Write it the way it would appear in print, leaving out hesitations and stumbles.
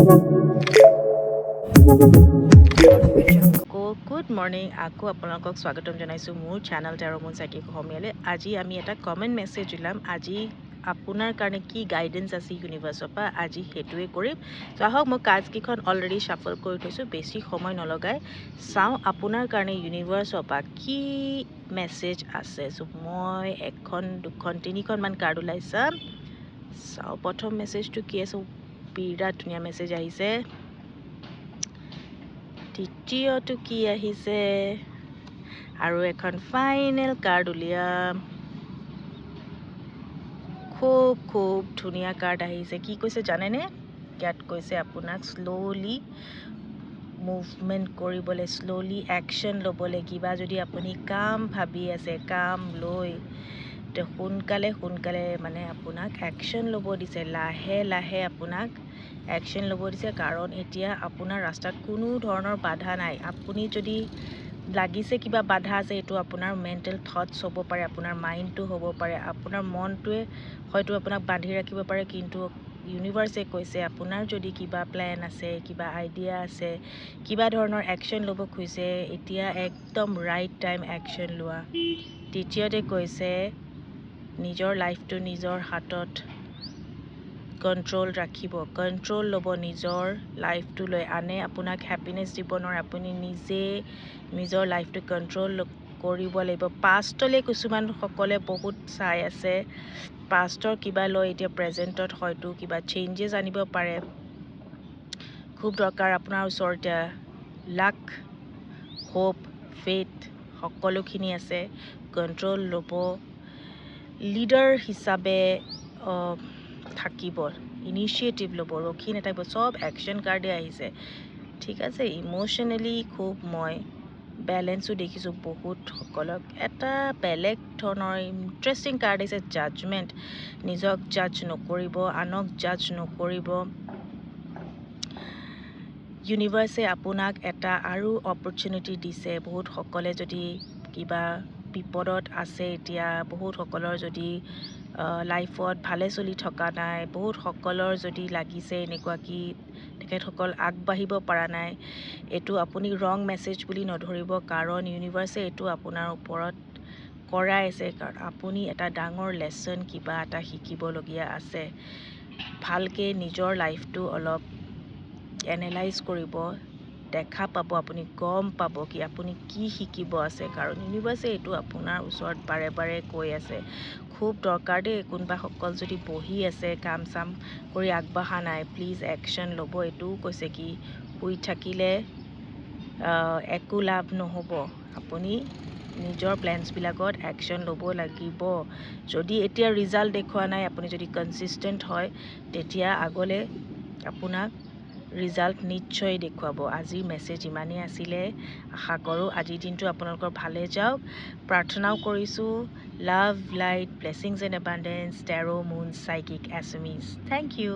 Good morning. Aku আপোনালোকক স্বাগতম জনাইছো মোৰ চেনেল Tarotmoonpsychic777 আজি আমি এটা কমেন্ট মেসেজ দিলাম আজি আপোনাৰ কাৰণে কি গাইডেন্স আছে ইউনিভাৰ্সৰ পৰা আজি হেতুৱে কৰিম তো আহক মই কাজ কিখন অলৰেডি শাফল কৰি থৈছো বেছি সময় নলগাই চাও আপোনাৰ কাৰণে ইউনিভাৰ্সৰ পৰা কি মেসেজ আছে সো মই এখন দুখন তিনিখন মান কাৰ্ড ওলাইছাম চাও প্ৰথম মেসেজটো কি আছে বিৰাট ধুনীয়া মেসেজ আহিছে দ্বিতীয়টো কি আহিছে আৰু এখন ফাইনেল কাৰ্ড উলিয়াম খুব ধুনীয়া কাৰ্ড আহিছে কি কৈছে জানেনে ইয়াত কৈছে আপোনাক স্লোলি মুভমেন্ট কৰিবলে স্লোলি অ্যাকশন ল'বলে কিবা যদি আপুনি কাম ভাবি আছে কাম লৈ তে সোনকালে মানে আপোনাক অ্যাকশন ল'ব দিছে লাহে লাহে আপোনাক অ্যাকশন ল'ব দিছে কাৰণ এতিয়া আপোনাৰ ৰাস্তাত কোনো ধৰণৰ বাধা নাই আপুনি যদি লাগিছে কিবা বাধা আছে এটো আপোনাৰ মেন্টাল থটস হ'ব পাৰে আপোনাৰ মাইন্ডটো হ'ব পাৰে আপোনাৰ মনটোৱে হয়তো আপোনাক বান্ধি ৰাখিব পাৰে কিন্তু ইউনিভাৰ্সে কৈছে আপোনাৰ যদি কিবা প্ল্যান আছে কিবা আইডিয়া আছে কিবা ধৰণৰ অ্যাকশন ল'ব খুজিছে এতিয়া একদম ৰাইট টাইম অ্যাকশন লোৱা দ্বিতীয়তে কৈছে নিজৰ লাইফটো নিজৰ হাতত কন্ট্ৰোল ৰাখিব কন্ট্ৰোল ল'ব নিজৰ লাইফটো লৈ আনে আপোনাক হ্যাপিনেস দিব নোৱাৰে আপুনি নিজে নিজৰ লাইফটো কন্ট্ৰোল কৰিব লাগিব পাষ্টলে কিছুমান সকলে বহুত চাই আছে পাষ্টৰ কিবা লৈ এতিয়া প্ৰেজেন্টত হয়তো কিবা চেঞ্জেস আনিব পাৰে খুব দৰকাৰ আপোনাৰ ওচৰতে লাক হোপ ফেথ সকলোখিনি আছে কন্ট্ৰোল ল'ব লিডাৰ হিচাপে থাকিব ইনিশিয়েটিভ ল'ব ৰখি নাথাকিব সব অ্যাকশন কাৰ্ডে আহিছে ঠিক আছে ইমোশনালি খুব মই বেলেন্সও দেখিছো বহুত সকলক এটা বেলেগ ধৰণৰ ইন্টাৰেষ্টিং কাৰ্ড আছে জাজমেন্ট নিজক জাজ নকৰিব আনক জাজ নকৰিব ইউনিভাৰ্সে আপোনাক এটা আৰু অপৰচুনিটি দিছে বহুত সকলে যদি কিবা বিপদত আছে এতিয়া বহুত সকলৰ যদি লাইফত ভালে চলি থকা নাই বহুত সকলৰ যদি লাগিছে এনেকুৱা কি তেখেতসকল আগবাঢ়িব পৰা নাই এটো আপুনি ৰং মেসেজ বুলি নধৰিব কাৰণ ইউনিভাৰ্সে এটো আপোনাৰ ওপৰত কৰাই আছে কাৰণ আপুনি এটা ডাঙৰ লেসন কিবা এটা শিকিবলগীয়া আছে ভালকে নিজৰ লাইফটো অলপ এনালাইজ কৰিব দেখা পাব আপুনি গম পাব কি আপুনি কি শিকিব আছে কাৰণ ইউনিভাৰ্সে এটো আপোনাৰ ওচৰত বাৰে কৈ আছে খুব দৰকাৰ দে কোনবা সকল যদি বহি আছে কাম সাম কৰি আগবাঢ়া নাই প্লিজ অ্যাকশন ল'ব এটো কৈছে কি শুই থাকিলে একো লাভ নহব আপুনি নিজৰ প্ল্যানস বিলাকত অ্যাকশন ল'ব লাগিব যদি এতিয়া ৰিজাল্ট দেখুৱা নাই আপুনি যদি কনসিস্টেন্ট হয় তেতিয়া আগলে আপোনাক ৰিজাল্ট নিশ্চয় দেখুৱাব আজিৰ মেসেজ ইমানেই আছিলে আশা কৰো আজিৰ দিনটো আপোনালোকৰ ভালে যাওক প্ৰাৰ্থনাও কৰিছো love light blessings and abundance Tarot Moon Psychic Assamese Thank you